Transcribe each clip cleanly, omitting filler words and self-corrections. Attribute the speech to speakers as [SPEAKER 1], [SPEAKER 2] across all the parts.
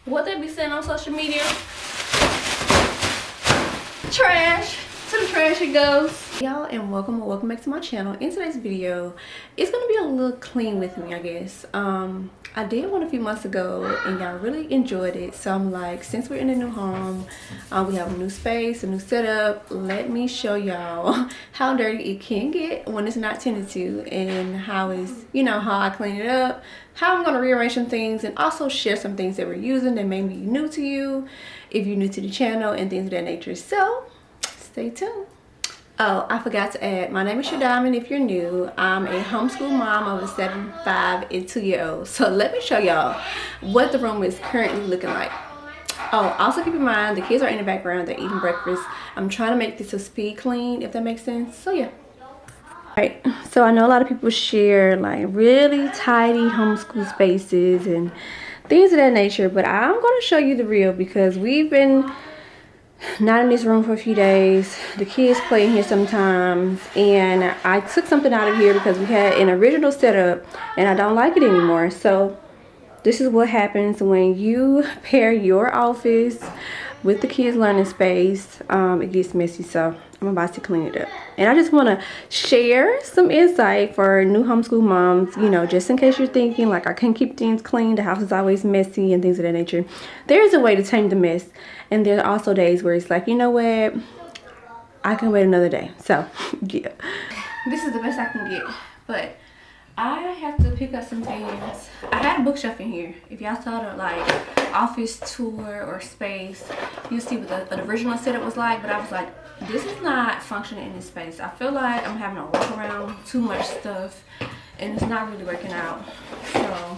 [SPEAKER 1] what they be saying on social media, trash. To the trash it goes. Y'all, and welcome back to my channel. In today's video, it's gonna be a little clean with me, I guess. I did one a few months ago and y'all really enjoyed it, so I'm like, since we're in a new home, we have a new space, a new setup, let me show y'all how dirty it can get when it's not tended to, and how I clean it up, how I'm gonna rearrange some things, and also share some things that we're using that may be new to you if you're new to the channel and things of that nature. So stay tuned. Oh, I forgot to add, my name is Shadiamond if you're new. I'm a homeschool mom of a 7, 5, and 2-year-old. So let me show y'all what the room is currently looking like. Oh, also keep in mind, the kids are in the background, they're eating breakfast. I'm trying to make this a speed clean, if that makes sense. So yeah. Alright, so I know a lot of people share like really tidy homeschool spaces and things of that nature, but I'm going to show you the real, because we've been not in this room for a few days. The kids play in here sometimes, and I took something out of here because we had an original setup and I don't like it anymore. So this is what happens when you pair your office with the kids' learning space. It gets messy, so I'm about to clean it up. And I just want to share some insight for new homeschool moms, just in case you're thinking like, I can't keep things clean, the house is always messy and things of that nature. There's a way to tame the mess, and there are also days where it's like, you know what, I can wait another day. So yeah, this is the best I can get, but I have to pick up some things. I had a bookshelf in here. If y'all saw the like office tour or space, you'll see what the original setup was like. But I was like, this is not functioning in this space. I feel like I'm having to work around too much stuff and it's not really working out. So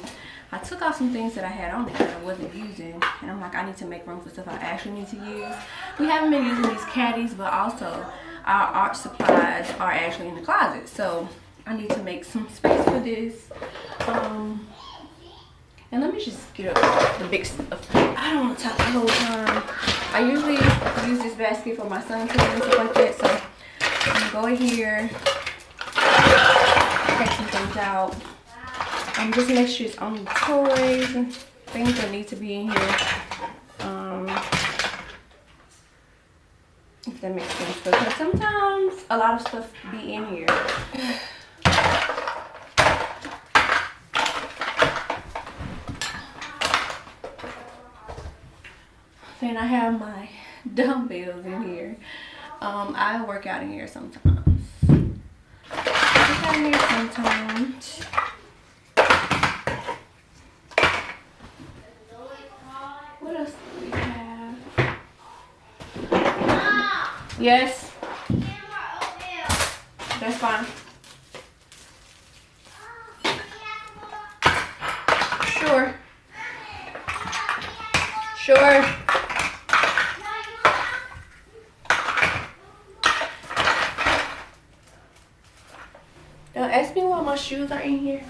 [SPEAKER 1] I took off some things that I had on there that I wasn't using, and I'm like, I need to make room for stuff I actually need to use. We haven't been using these caddies, but also our art supplies are actually in the closet. So I need to make some space for this. And let me just get up the big stuff. I don't want to talk the whole time. I usually use this basket for my son's food and stuff like that. So I'm gonna go in here, take some things out. Just make sure it's only toys and things that need to be in here. If that makes sense, because sometimes a lot of stuff be in here. Then I have my dumbbells in here. I work out in here sometimes. I work out in here sometimes. What else do we have? Yes. That's fine. Sure. Sure. Don't ask me why my shoes are in here.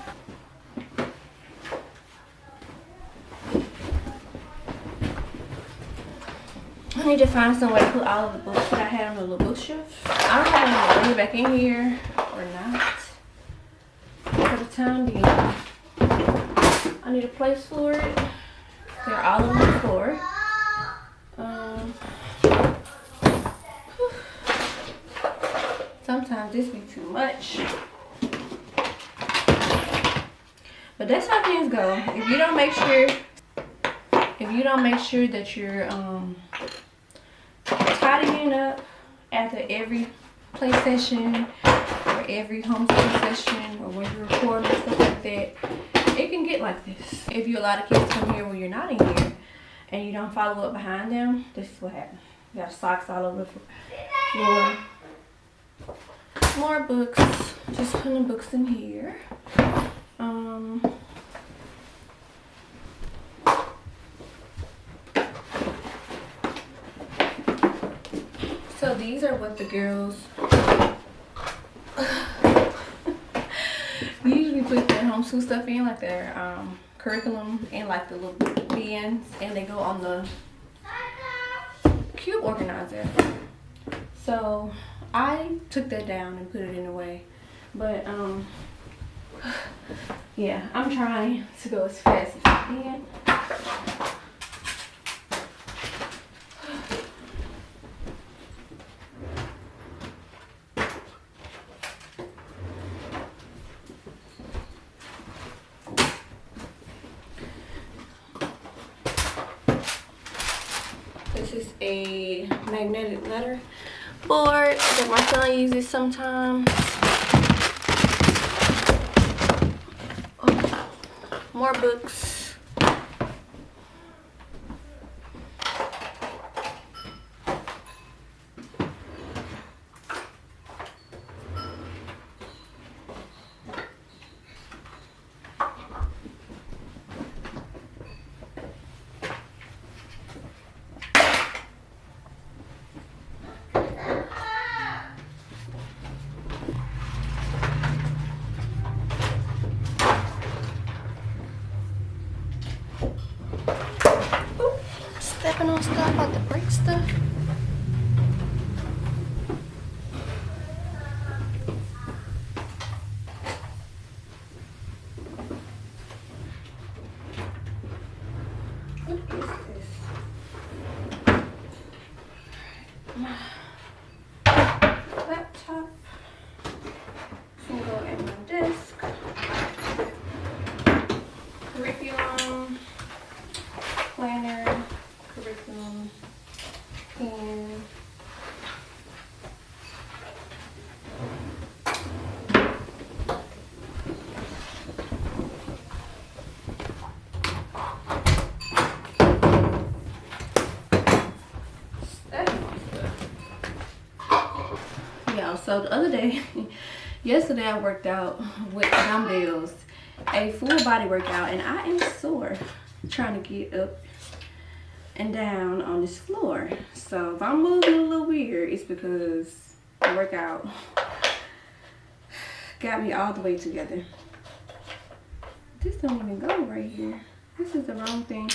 [SPEAKER 1] I need to find some way to put all of the books that I had on the little bookshelf. I don't know if I'm gonna bring it back in here or not. For the time being, I need a place for it. They're all over the floor. Sometimes this be too much. But that's how things go. If you don't make sure that you're tidying up after every play session or every homeschool session, or when you record and stuff like that, it can get like this. If you allow the kids to come here when you're not in here and you don't follow up behind them, this is what happens. You got socks all over the floor. More books. Just putting books in here. So these are what the girls usually put their homeschool stuff in, like their curriculum and like the little bins, and they go on the cube organizer. So I took that down and put it in a way, but yeah, I'm trying to go as fast as I can. This is a magnetic letter board that my son uses sometimes. Oh, more books. Stepping on stuff, about to break stuff. What is this? My laptop. It's gonna go in my desk. Curriculum, planner, curriculum, pen. Yeah, so the other day, yesterday I worked out with dumbbells, a full body workout, and I am sore trying to get up and down on this floor. So if I'm moving a little weird, it's because the workout got me all the way together. This don't even go right here. This is the wrong thing.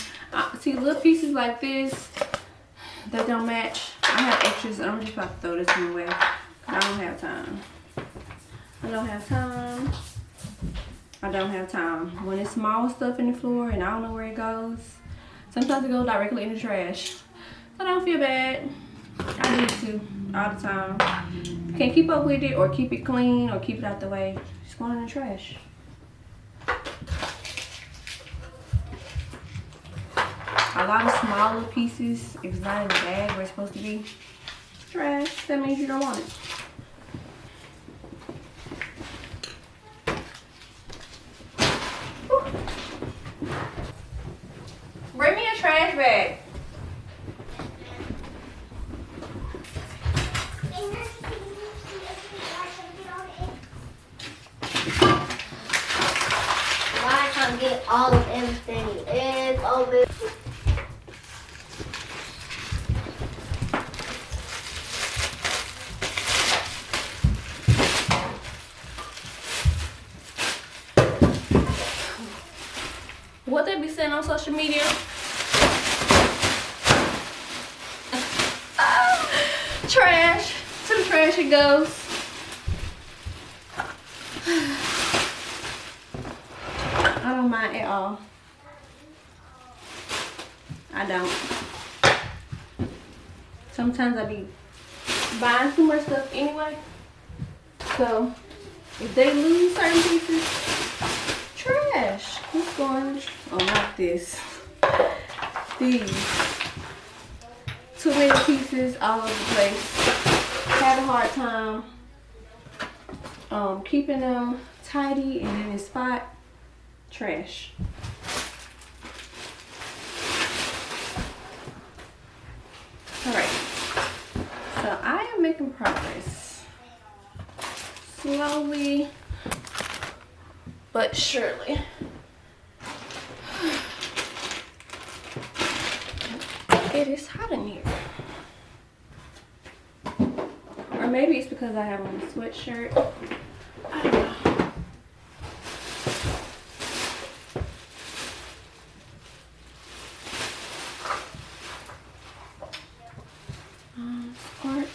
[SPEAKER 1] See, little pieces like this that don't match. I have extras, and I'm just about to throw this one away. I don't have time. I don't have time. I don't have time. When it's small stuff in the floor and I don't know where it goes, sometimes it goes directly in the trash. I don't feel bad. I need to all the time. Can't keep up with it or keep it clean or keep it out the way. It's going in the trash. A lot of smaller pieces, if it's not in the bag where it's supposed to be, trash. That means you don't want it. Bring me a trash bag.
[SPEAKER 2] Why I can't get all of everything? It's over.
[SPEAKER 1] What they be saying on social media? Trash. To the trash it goes. I don't mind at all. I don't. Sometimes I be buying too much stuff anyway. So if they lose certain pieces, trash. What's going? Oh, not this. These. Too many pieces all over the place. Had a hard time keeping them tidy and in a spot. Trash. Alright. So I am making progress. Slowly but surely. It is hot in here. Or maybe it's because I have on a sweatshirt. I don't know. Sparks.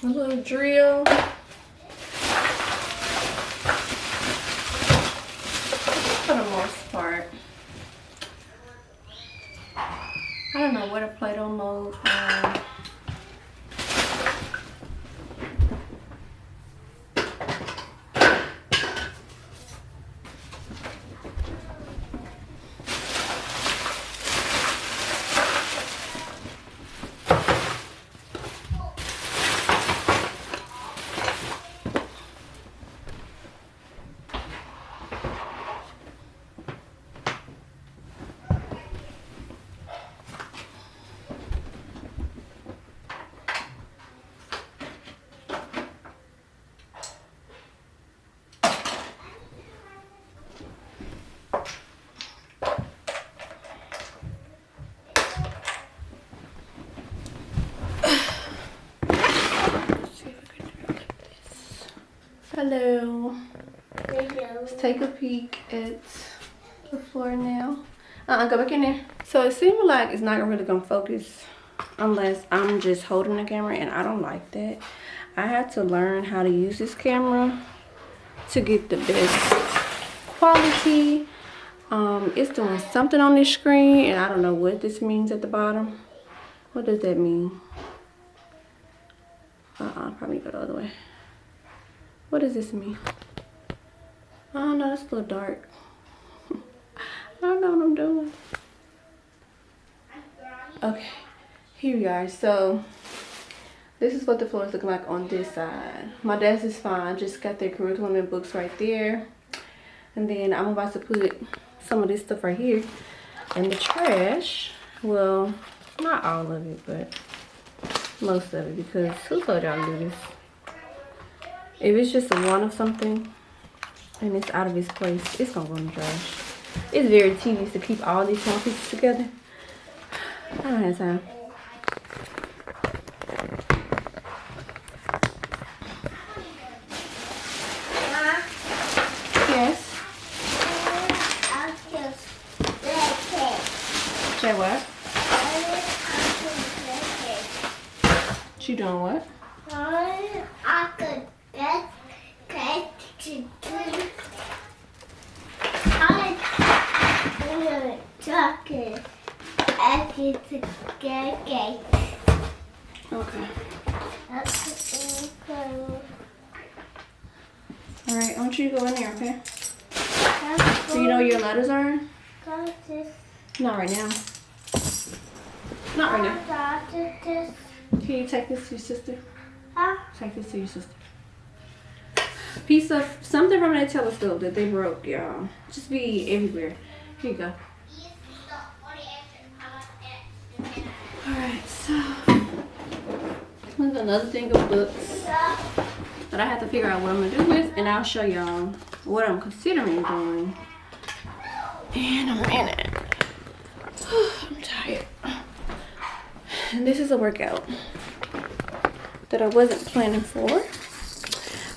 [SPEAKER 1] little drill. For the most part. I don't know what a Play-Doh mold. Hello. Let's take a peek at the floor now. Go back in there. So it seems like it's not really gonna focus unless I'm just holding the camera, and I don't like that. I had to learn how to use this camera to get the best quality. It's doing something on this screen, and I don't know what this means at the bottom. What does that mean? Probably go the other way. What does this mean? Oh no, that's a little dark. I don't know what I'm doing. Okay, here we are. So this is what the floor is looking like on this side. My desk is fine. Just got their curriculum and books right there. And then I'm about to put some of this stuff right here in the trash. Well, not all of it, but most of it, because who told y'all to do this? If it's just one of something and it's out of its place, it's gonna go in the trash. It's very tedious to keep all these small pieces together. I don't have time. Yes. Say what? She doing what?
[SPEAKER 2] I could get to chocolate. I get to get cake.
[SPEAKER 1] Okay. Alright, I want you to go in there, okay? Do you know where your letters are? Not right now. Not right now. Can you take this to your sister? Take this to your sister. Piece of something from that telescope that they broke, y'all. Just be everywhere. Here you go. Alright, so there's another thing of books that I have to figure out what I'm gonna do with, and I'll show y'all what I'm considering doing in a minute. I'm tired. And this is a workout that I wasn't planning for.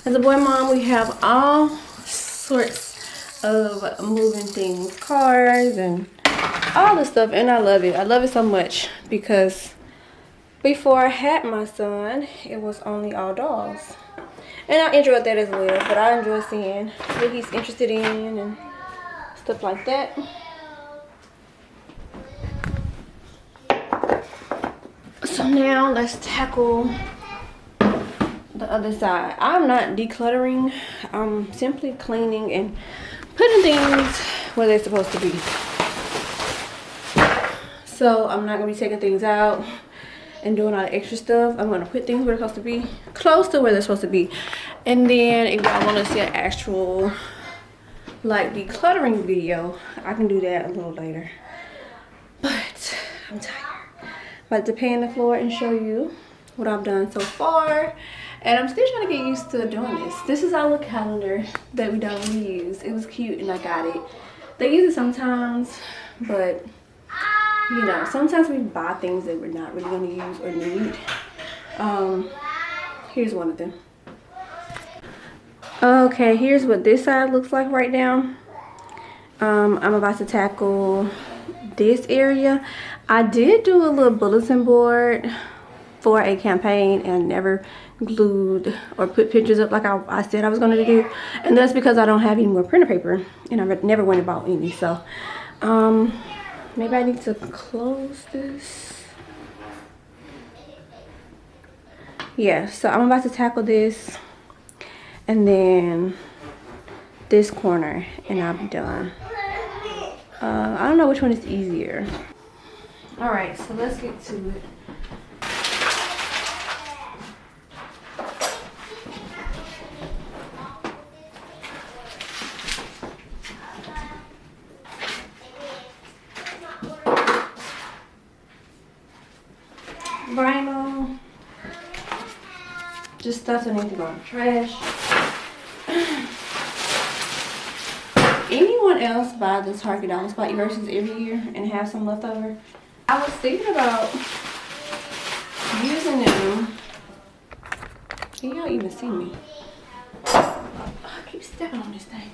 [SPEAKER 1] As a boy mom, we have all sorts of moving things, cars and all this stuff, and I love it. I love it so much because before I had my son, it was only all dolls. And I enjoyed that as well, but I enjoy seeing what he's interested in and stuff like that. So now let's tackle the other side. I'm not decluttering. I'm simply cleaning and putting things where they're supposed to be. So I'm not gonna be taking things out and doing all the extra stuff. I'm gonna put things where they're supposed to be, close to where they're supposed to be. And then if y'all wanna see an actual like decluttering video, I can do that a little later. But I'm tired. I'm about to pay on the floor and show you what I've done so far. And I'm still trying to get used to doing this. This is our calendar that we don't use. It was cute and I got it. They use it sometimes, but you know, sometimes we buy things that we're not really going to use or need. Here's one of them. Okay, here's what this side looks like right now. I'm about to tackle this area. I did do a little bulletin board for a campaign and never glued or put pictures up like I said I was going to do. And that's because I don't have any more printer paper, and I never went and bought any. So maybe I need to close this. Yeah, so I'm about to tackle this and then this corner, and I'll be done. I don't know which one is easier. All right, so let's get to it. Vinyl, just stuff that needs to go in the trash. Anyone else buy the Target dollar spot erasers every year and have some left over? I was thinking about using them. Can y'all even see me? I keep stepping on this thing.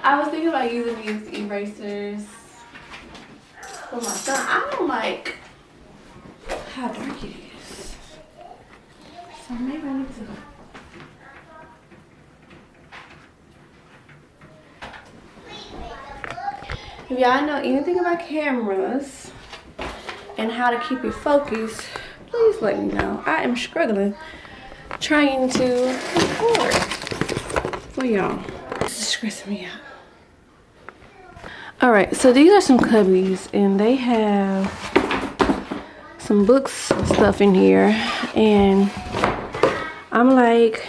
[SPEAKER 1] I was thinking about using these erasers for my son. I don't like how dark it is, so maybe I need to. If y'all know anything about cameras and how to keep it focused, please let me know. I am struggling trying to record for y'all. This is stressing me out. Alright, so these are some cubbies, and they have some books and stuff in here, and I'm like,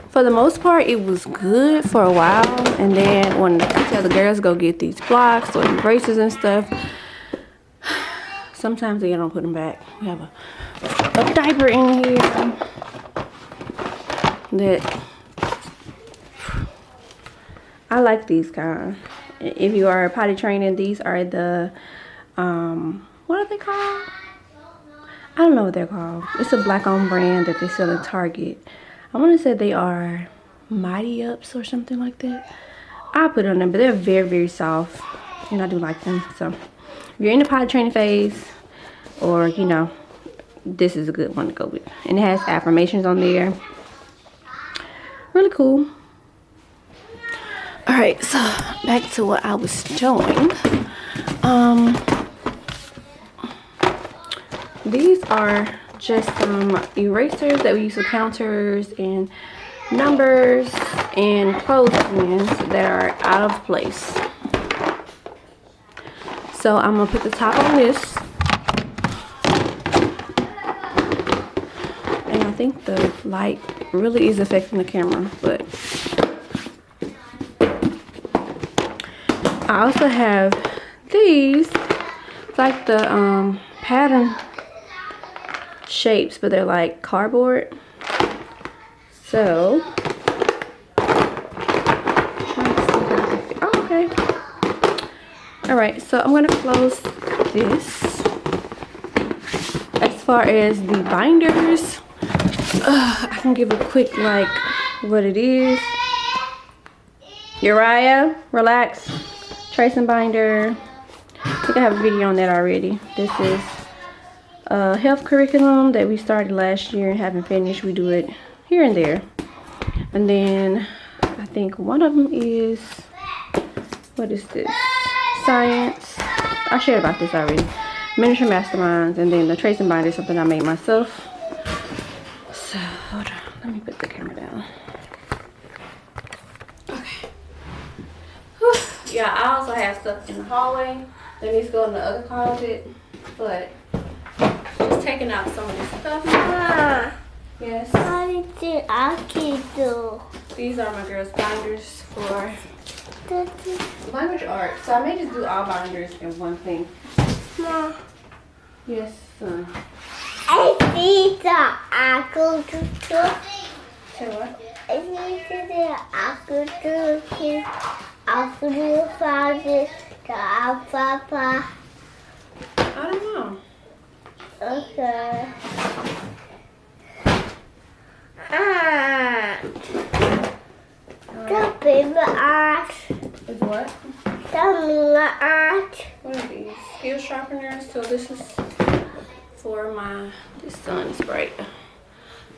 [SPEAKER 1] for the most part it was good for a while, and then when I tell the girls go get these blocks or erasers and stuff, sometimes they don't put them back. We have a diaper in here that I like. These kind. If you are potty training, these are the what are they called? I don't know what they're called. It's a black owned brand that they sell at Target. I want to say they are Mighty Ups or something like that. I'll put it on them, but they're very, very soft, and I do like them. So if you're in the potty training phase, or you know, this is a good one to go with. And it has affirmations on there. Really cool. Alright, so back to what I was doing. These are just some erasers that we use for counters and numbers and clothespins that are out of place. So I'm gonna put the top on this, and I think the light really is affecting the camera, but I also have these, like the pattern shapes, but they're like cardboard. So oh, okay. All right, so I'm gonna close this. As far as the binders, I can give a quick like what it is. Uriah, relax. Tracing binder. I think I have a video on that already. This is a health curriculum that we started last year and haven't finished. We do it here and there. And then I think one of them is, what is this? Science. I shared about this already. Miniature masterminds. And then the tracing binder is something I made myself. So hold on, let me put the camera down. Okay. Whew. Yeah, I also have stuff in the hallway that needs to go in the other closet, but just taking out some of this stuff. Yes.
[SPEAKER 2] What did I do?
[SPEAKER 1] These are my girls' binders for language arts. So I may just do all binders in one thing.
[SPEAKER 2] Mom.
[SPEAKER 1] Yes, son.
[SPEAKER 2] I see the apple too.
[SPEAKER 1] Say what?
[SPEAKER 2] I see the apple too. Apple found the papa.
[SPEAKER 1] I don't know.
[SPEAKER 2] Okay. The baby art.
[SPEAKER 1] Is what?
[SPEAKER 2] The art.
[SPEAKER 1] What are these? Steel sharpeners. So this is for my, this sun is bright,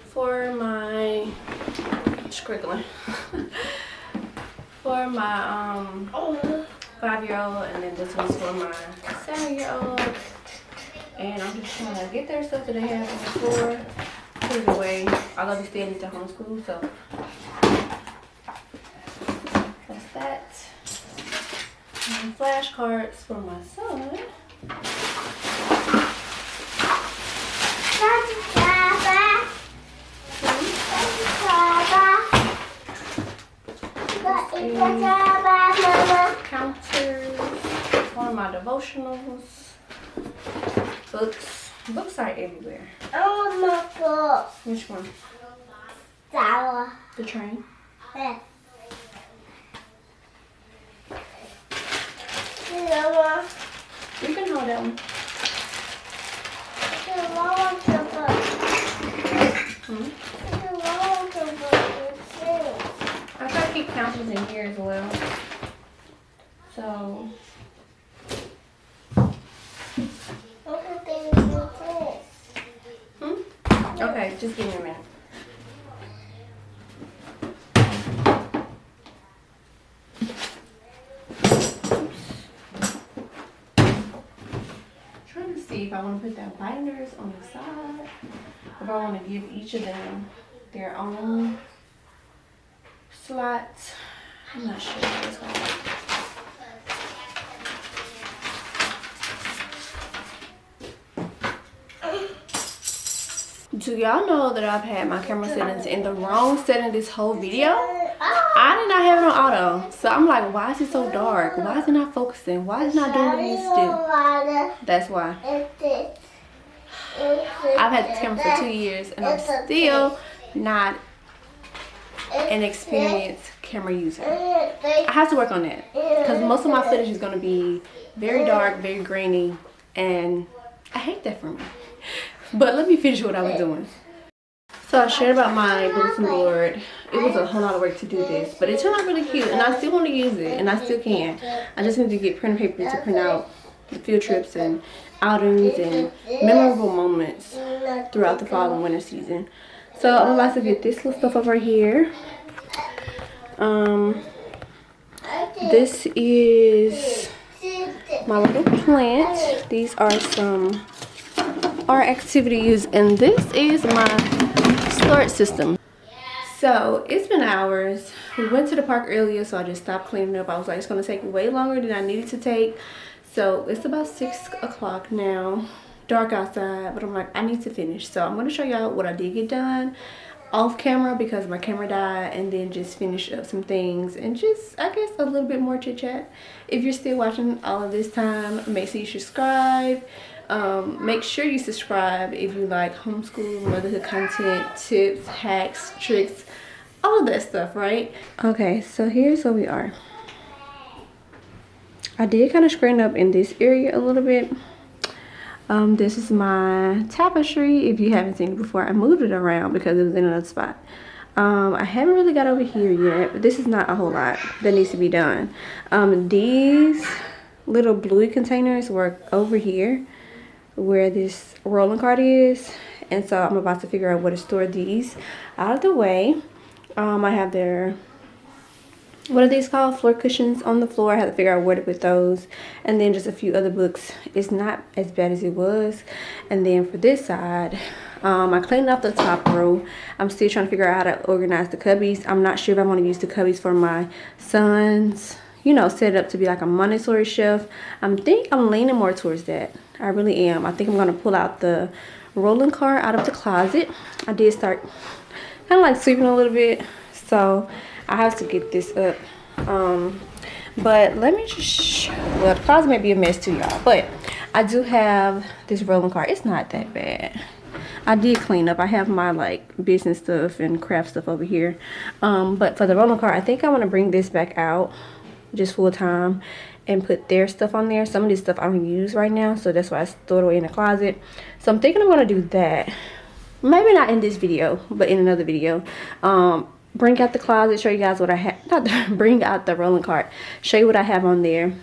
[SPEAKER 1] for my, scriggling, for my 5-year-old, and then this one's for my 7-year-old. And I'm just trying to get their stuff that they have on the floor, put it away. Although we still need to homeschool, so that's that. And flashcards for my son. Counters, one of my devotionals, books. Books are everywhere.
[SPEAKER 2] Oh, my book.
[SPEAKER 1] Which one?
[SPEAKER 2] Sour.
[SPEAKER 1] The train.
[SPEAKER 2] Yeah.
[SPEAKER 1] You can hold that one. I try to keep counters in here as well. So. Okay, just give me a minute. Trying to see if I want to put their binders on the side, if I want to give each of them their own slots. I'm not sure what it's going to be. Do y'all know that I've had my camera settings in the wrong setting this whole video? I did not have it on auto. So I'm like, why is it so dark? Why is it not focusing? Why is it not doing what it needs to do? That's why. I've had this camera for 2 years and I'm still not an experienced camera user. I have to work on that because most of my footage is going to be very dark, very grainy, and I hate that for me. But let me finish what I was doing. So I shared about my bulletin board. It was a whole lot of work to do this, but it turned out really cute, and I still want to use it, and I still can. I just need to get printer paper to print out the field trips and outings and memorable moments throughout the fall and winter season. So I'm about to get this little stuff over here. This is my little plant. These are some art activities, and this is my storage system. So it's been hours. We went to the park earlier, so I just stopped cleaning up. I was like, it's gonna take way longer than I needed to take. So it's about 6 o'clock now, dark outside, but I'm like, I need to finish. So I'm gonna show y'all what I did get done off camera because my camera died, and then just finish up some things and just, I guess, a little bit more chit chat. If you're still watching all of this time, make sure you subscribe. Make sure you subscribe if you like homeschool, motherhood content, tips, hacks, tricks, all of that stuff, right? Okay, so here's where we are. I did kind of screen up in this area a little bit. This is my tapestry. If you haven't seen it before, I moved it around because it was in another spot. I haven't really got over here yet, but this is not a whole lot that needs to be done. These little bluey containers work over here where this rolling cart is, and so I'm about to figure out where to store these out of the way. I have their, what are these called, floor cushions on the floor. I have to figure out where to put those, and then just a few other books. It's not as bad as it was. And then for this side, I cleaned up the top row. I'm still trying to figure out how to organize the cubbies. I'm not sure if I want to use the cubbies for my son's, you know, set it up to be like a Montessori shelf. I'm leaning more towards that. I really am. I think I'm going to pull out the rolling cart out of the closet. I did start kind of like sweeping a little bit, so I have to get this up. But let me just, well, the closet may be a mess too, y'all, but I do have this rolling cart. It's not that bad. I did clean up. I have my like business stuff and craft stuff over here. But for the rolling cart, I think I want to bring this back out just full time and put their stuff on there. Some of this stuff I don't use right now, so that's why I store it away in the closet. So I'm thinking I'm gonna do that. Maybe not in this video, but in another video. Bring out the closet, show you guys what I have. Bring out the rolling cart, show you what I have on there,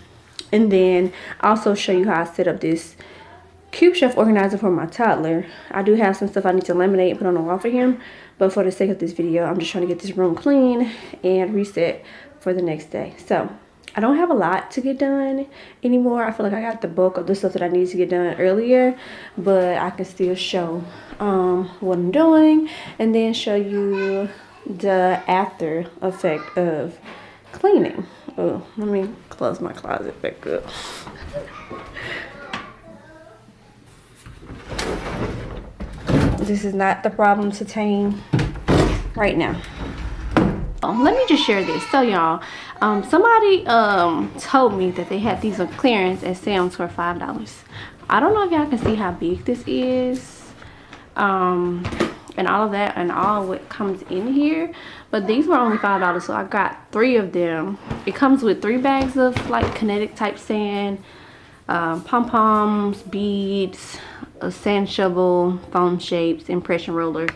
[SPEAKER 1] and then also show you how I set up this cube shelf organizer for my toddler. I do have some stuff I need to laminate and put on the wall for him, but for the sake of this video, I'm just trying to get this room clean and reset for the next day. So I don't have a lot to get done anymore. I feel like I got the bulk of the stuff that I needed to get done earlier, but I can still show what I'm doing and then show you the after effect of cleaning. Oh, let me close my closet back up. This is not the problem to tame right now. Let me just share this. So y'all, somebody told me that they had these on clearance at Sam's for $5. I don't know if y'all can see how big this is, and all of that and all what comes in here, but these were only $5, so I got 3 of them. It comes with 3 bags of like kinetic type sand, pom-poms, beads, a sand shovel, foam shapes, impression roller.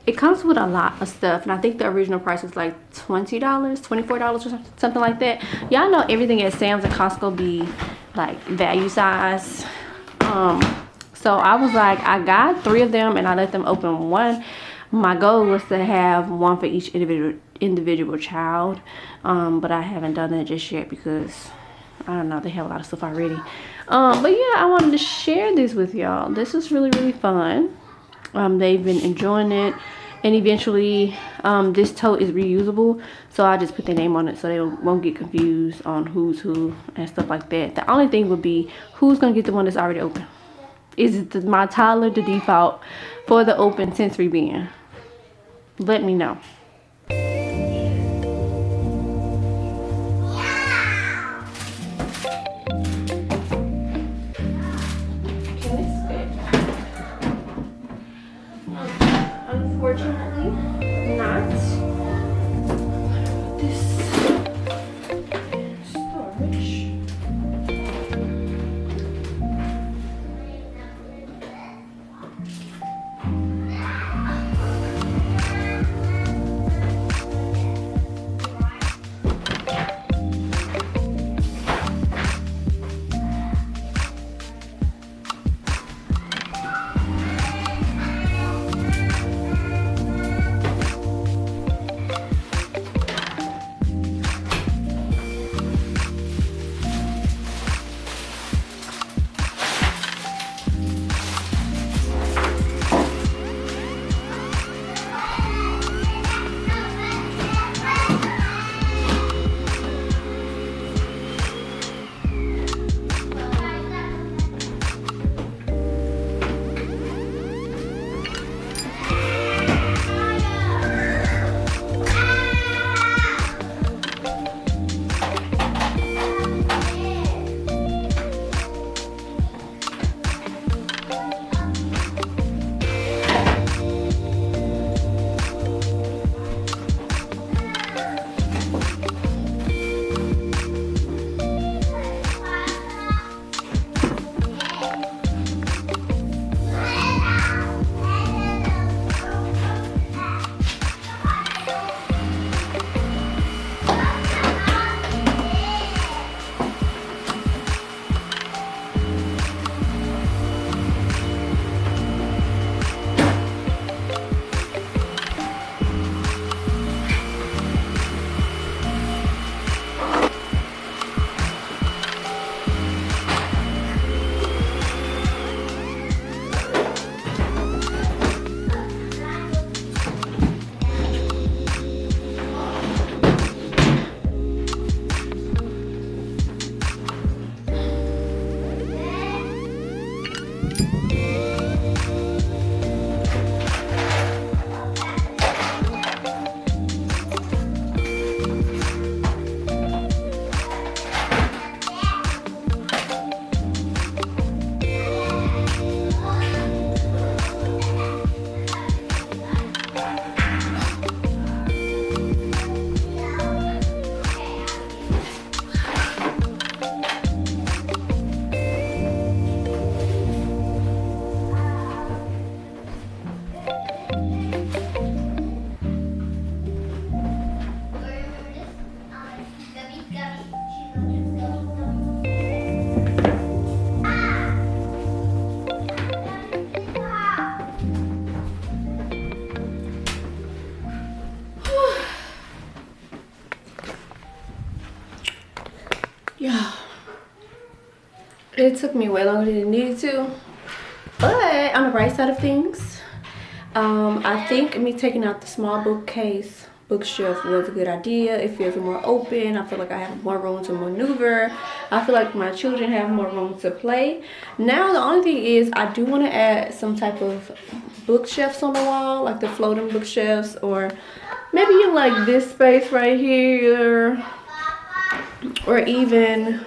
[SPEAKER 1] It comes with a lot of stuff, and I think the original price was like $20, $24 or something like that. Y'all know everything at Sam's and Costco be like value size. So I was like, I got 3 of them and I let them open one. My goal was to have one for each individual child, but I haven't done that just yet because I don't know, they have a lot of stuff already. But yeah, I wanted to share this with y'all. This is really, really fun. They've been enjoying it, and eventually this tote is reusable, so I just put their name on it so they won't get confused on who's who and stuff like that. The only thing would be who's gonna get the one that's already open. Is it my toddler the default for the open sensory bin? Let me know. Unfortunately, not. This storage. Yeah, it took me way longer than it needed to, but on the right side of things, I think me taking out the small bookshelf was a good idea. It feels more open. I feel like I have more room to maneuver. I feel like my children have more room to play. Now the only thing is I do want to add some type of bookshelves on the wall, like the floating bookshelves, or maybe in like this space right here, or even,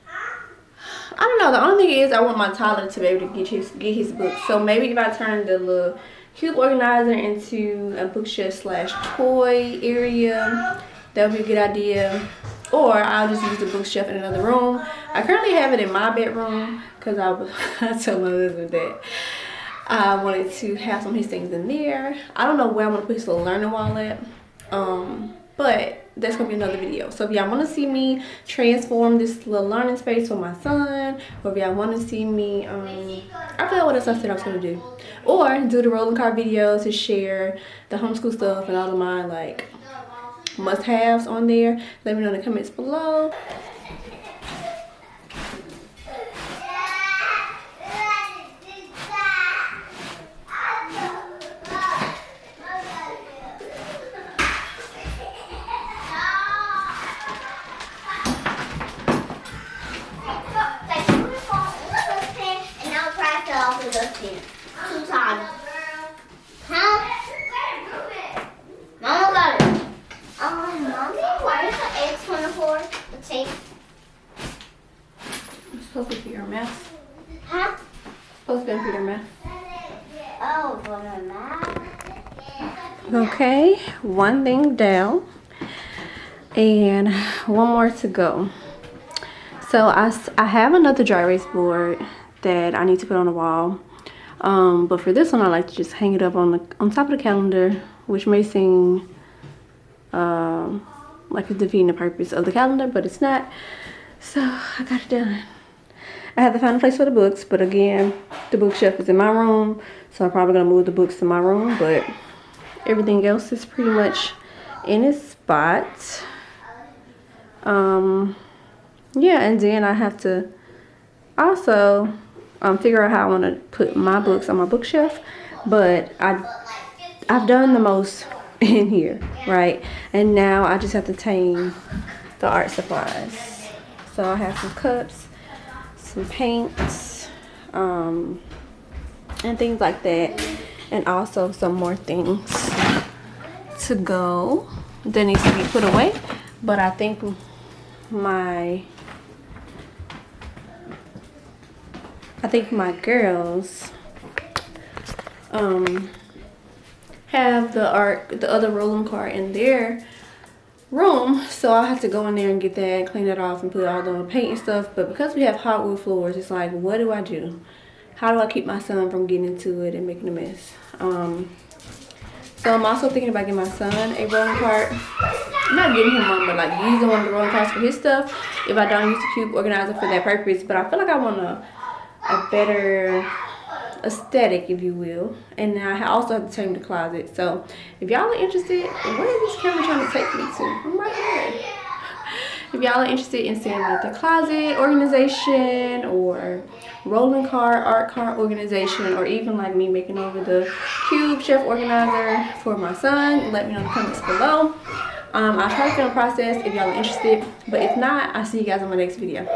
[SPEAKER 1] I don't know. The only thing is I want my toddler to be able to get his books. So maybe if I turn the little cube organizer into a bookshelf slash toy area, that would be a good idea. Or I'll just use the bookshelf in another room. I currently have it in my bedroom because I told my husband that I wanted to have some of his things in there. I don't know where I'm gonna put his little learning wall at. But that's gonna be another video. So if y'all want to see me transform this little learning space for my son, or if y'all want to see me, I forgot what else I said I was gonna do, or do the rolling cart video to share the homeschool stuff and all of my like must-haves on there, let me know in the comments below.
[SPEAKER 2] Two times. Huh? Mama got it. Mommy, why is the X24 the tape?
[SPEAKER 1] It's supposed to be your mess.
[SPEAKER 2] Huh?
[SPEAKER 1] Supposed to be your mess.
[SPEAKER 2] Oh, for the math.
[SPEAKER 1] Okay, one thing down and one more to go. So I have another dry erase board that I need to put on the wall. But for this one, I like to just hang it up on top of the calendar, which may seem like it's defeating the purpose of the calendar, but it's not. So I got it done. I have to find a place for the books, but again, the bookshelf is in my room, so I'm probably gonna move the books to my room, but everything else is pretty much in its spot. Yeah, and then I have to also figure out how I want to put my books on my bookshelf, but I've done the most in here, right? And now I just have to tame the art supplies. So I have some cups, some paints, and things like that, and also some more things to go that needs to be put away. But I think my girls have the other rolling cart in their room, so I'll have to go in there and get that, clean it off, and put all the paint and stuff. But because we have hardwood floors, it's like, what do I do? How do I keep my son from getting into it and making a mess? So I'm also thinking about getting my son a rolling cart. Not getting him one, but like using one of the rolling carts for his stuff if I don't use the cube organizer for that purpose. But I feel like I want a better aesthetic, if you will, and I also have to tame the closet. So if y'all are interested, where is this camera trying to take me to? I'm right here. If y'all are interested in seeing like the closet organization, or rolling cart, art cart organization, or even like me making over the cube shelf organizer for my son, let me know in the comments below. I'll try to film a process if y'all are interested, but if not, I'll see you guys on my next video.